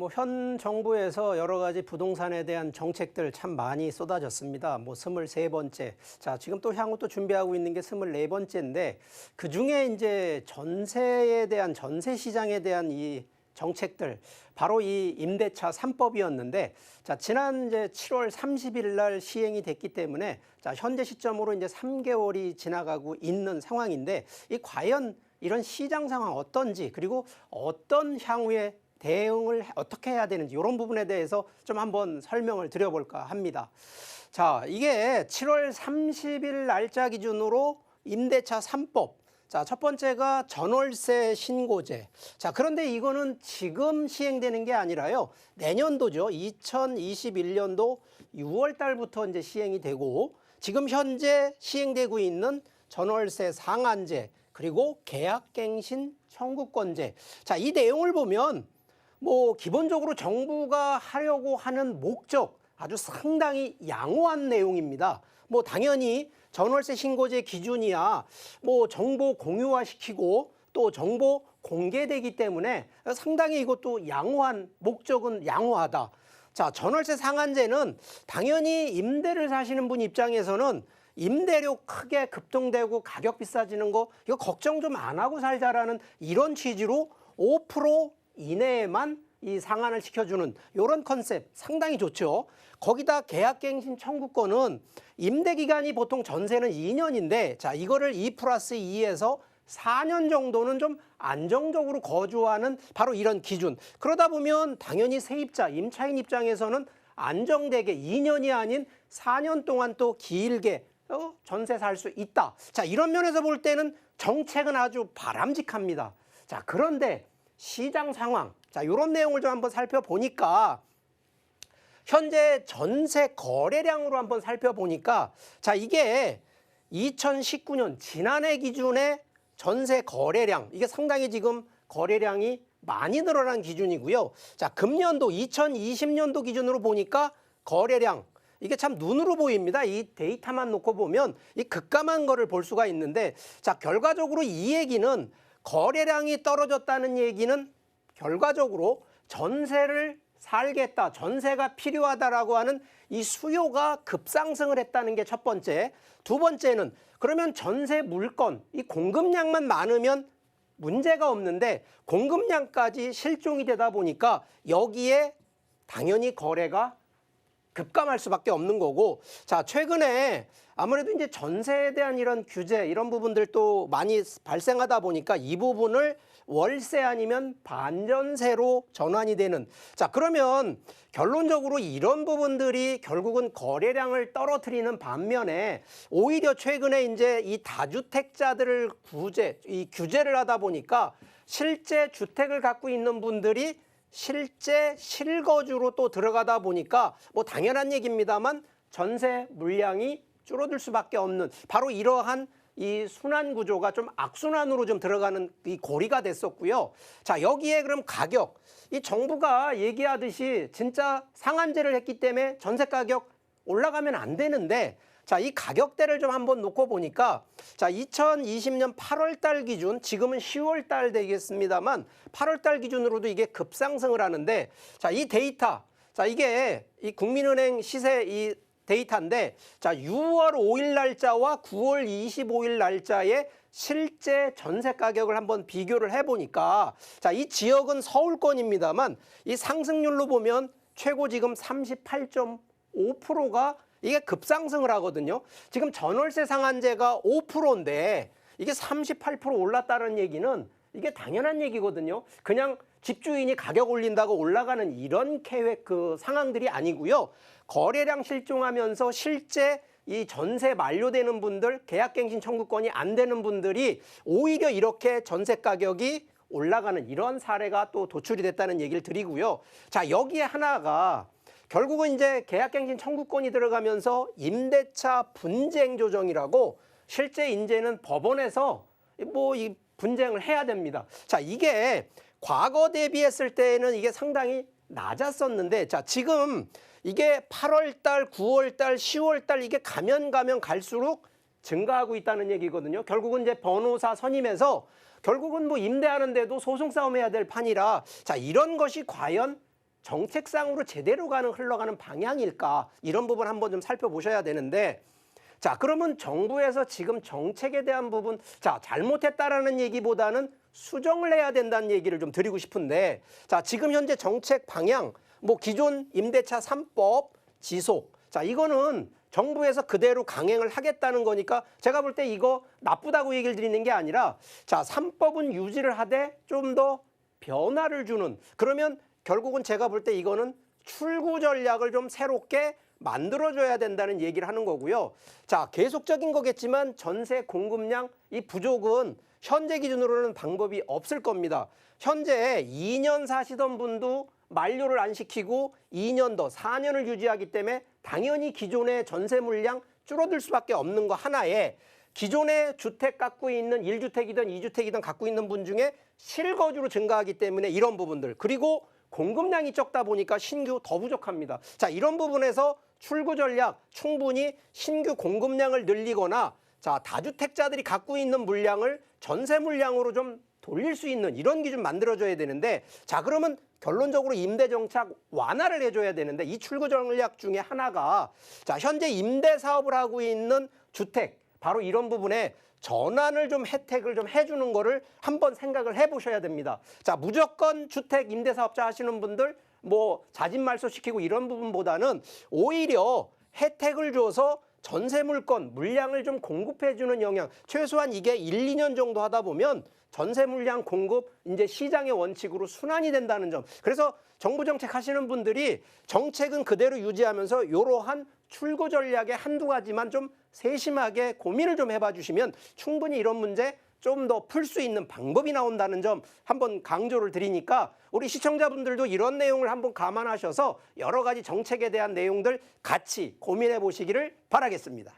뭐 현 정부에서 여러 가지 부동산에 대한 정책들 참 많이 쏟아졌습니다. 뭐 23번째. 자, 지금 또 향후 또 준비하고 있는 게 24번째인데 그중에 이제 전세에 대한 전세 시장에 대한 이 정책들 바로 이 임대차 3법이었는데 자, 지난 이제 7월 30일 날 시행이 됐기 때문에 자, 현재 시점으로 이제 3개월이 지나가고 있는 상황인데 이 과연 이런 시장 상황 어떤지 그리고 어떤 향후에 대응을 어떻게 해야 되는지 이런 부분에 대해서 좀 한번 설명을 드려볼까 합니다. 자, 이게 7월 30일 날짜 기준으로 임대차 3법. 자, 첫 번째가 전월세 신고제. 자, 그런데 이거는 지금 시행되는 게 아니라요. 내년도죠. 2021년도 6월 달부터 이제 시행이 되고 지금 현재 시행되고 있는 전월세 상한제 그리고 계약갱신 청구권제. 자, 이 내용을 보면 뭐 기본적으로 정부가 하려고 하는 목적 아주 상당히 양호한 내용입니다. 뭐 당연히 전월세 신고제 기준이야 뭐 정보 공유화시키고 또 정보 공개되기 때문에 상당히 이것도 양호한 목적은 양호하다. 자, 전월세 상한제는 당연히 임대를 사시는 분 입장에서는 임대료 크게 급등되고 가격 비싸지는 거 이거 걱정 좀 안 하고 살자라는 이런 취지로 5% 이내에만 이 상한을 시켜주는 이런 컨셉 상당히 좋죠. 거기다 계약갱신 청구권은 임대기간이 보통 전세는 2년인데 자, 이거를 2+2에서 4년 정도는 좀 안정적으로 거주하는 바로 이런 기준. 그러다 보면 당연히 세입자, 임차인 입장에서는 안정되게 2년이 아닌 4년 동안 또 길게 전세 살 수 있다. 자, 이런 면에서 볼 때는 정책은 아주 바람직합니다. 자, 그런데 시장 상황, 자, 이런 내용을 좀 한번 살펴보니까 현재 전세 거래량으로 한번 살펴보니까 자, 이게 2019년 지난해 기준의 전세 거래량 이게 상당히 지금 거래량이 많이 늘어난 기준이고요. 자, 금년도 2020년도 기준으로 보니까 거래량 이게 참 눈으로 보입니다. 이 데이터만 놓고 보면 이 급감한 거를 볼 수가 있는데 자, 결과적으로 이 얘기는 거래량이 떨어졌다는 얘기는 결과적으로 전세를 살겠다, 전세가 필요하다라고 하는 이 수요가 급상승을 했다는 게 첫 번째. 두 번째는 그러면 전세 물건, 이 공급량만 많으면 문제가 없는데 공급량까지 실종이 되다 보니까 여기에 당연히 거래가 급감할 수밖에 없는 거고 자, 최근에 아무래도 이제 전세에 대한 이런 규제 이런 부분들도 많이 발생하다 보니까 이 부분을 월세 아니면 반전세로 전환이 되는 자, 그러면 결론적으로 이런 부분들이 결국은 거래량을 떨어뜨리는 반면에 오히려 최근에 이제 이 다주택자들을 규제를 하다 보니까 실제 주택을 갖고 있는 분들이 실제 실거주로 또 들어가다 보니까 뭐 당연한 얘기입니다만 전세 물량이 줄어들 수밖에 없는 바로 이러한 이 순환 구조가 좀 악순환으로 좀 들어가는 이 고리가 됐었고요. 자, 여기에 그럼 가격 이 정부가 얘기하듯이 진짜 상한제를 했기 때문에 전세 가격 올라가면 안 되는데 자, 이 가격대를 좀 한번 놓고 보니까 자, 2020년 8월 달 기준 지금은 10월 달 되겠습니다만 8월 달 기준으로도 이게 급상승을 하는데 자, 이 데이터 자, 이게 이 국민은행 시세 이 데이터인데 자, 6월 5일 날짜와 9월 25일 날짜의 실제 전세 가격을 한번 비교를 해보니까 자, 이 지역은 서울권입니다만 이 상승률로 보면 최고 지금 38.5%가 이게 급상승을 하거든요. 지금 전월세 상한제가 5%인데 이게 38% 올랐다는 얘기는 이게 당연한 얘기거든요. 그냥 집주인이 가격 올린다고 올라가는 이런 계획 상황들이 아니고요. 거래량 실종하면서 실제 이 전세 만료되는 분들, 계약갱신 청구권이 안 되는 분들이 오히려 이렇게 전세 가격이 올라가는 이런 사례가 또 도출이 됐다는 얘기를 드리고요. 자, 여기에 하나가 결국은 이제 계약갱신 청구권이 들어가면서 임대차 분쟁 조정이라고 실제 이제는 법원에서 뭐 이 분쟁을 해야 됩니다. 자, 이게 과거 대비했을 때는 이게 상당히 낮았었는데 자, 지금 이게 8월 달, 9월 달, 10월 달 이게 가면 갈수록 증가하고 있다는 얘기거든요. 결국은 이제 변호사 선임해서 결국은 뭐 임대하는데도 소송 싸움해야 될 판이라 자, 이런 것이 과연 정책상으로 제대로 흘러가는 방향일까? 이런 부분 한번 좀 살펴보셔야 되는데, 자, 그러면 정부에서 지금 정책에 대한 부분, 자, 잘못했다라는 얘기보다는 수정을 해야 된다는 얘기를 좀 드리고 싶은데, 자, 지금 현재 정책 방향, 뭐 기존 임대차 3법 지속, 자, 이거는 정부에서 그대로 강행을 하겠다는 거니까 제가 볼 때 이거 나쁘다고 얘기를 드리는 게 아니라, 자, 3법은 유지를 하되 좀 더 변화를 주는, 그러면 결국은 제가 볼 때 이거는 출구 전략을 좀 새롭게 만들어줘야 된다는 얘기를 하는 거고요. 자, 계속적인 거겠지만 전세 공급량 이 부족은 현재 기준으로는 방법이 없을 겁니다. 현재 2년 사시던 분도 만료를 안 시키고 2년 더 4년을 유지하기 때문에 당연히 기존의 전세 물량 줄어들 수밖에 없는 거 하나에, 기존에 주택 갖고 있는 1주택이든 2주택이든 갖고 있는 분 중에 실거주로 증가하기 때문에 이런 부분들, 그리고 공급량이 적다 보니까 신규 더 부족합니다. 자, 이런 부분에서 출구 전략 충분히 신규 공급량을 늘리거나, 자, 다주택자들이 갖고 있는 물량을 전세 물량으로 좀 돌릴 수 있는 이런 기준 만들어줘야 되는데, 자, 그러면 결론적으로 임대 정착 완화를 해줘야 되는데, 이 출구 전략 중에 하나가, 자, 현재 임대 사업을 하고 있는 주택, 바로 이런 부분에 전환을 좀 혜택을 좀 해주는 거를 한번 생각을 해보셔야 됩니다. 자, 무조건 주택 임대사업자 하시는 분들 뭐 자진 말소시키고 이런 부분보다는 오히려 혜택을 줘서 전세 물건 물량을 좀 공급해주는 영향, 최소한 이게 1, 2년 정도 하다 보면 전세 물량 공급 이제 시장의 원칙으로 순환이 된다는 점. 그래서 정부 정책 하시는 분들이 정책은 그대로 유지하면서 이러한 출구 전략의 한두 가지만 좀 세심하게 고민을 좀 해봐 주시면 충분히 이런 문제 좀 더 풀 수 있는 방법이 나온다는 점 한번 강조를 드리니까, 우리 시청자분들도 이런 내용을 한번 감안하셔서 여러 가지 정책에 대한 내용들 같이 고민해 보시기를 바라겠습니다.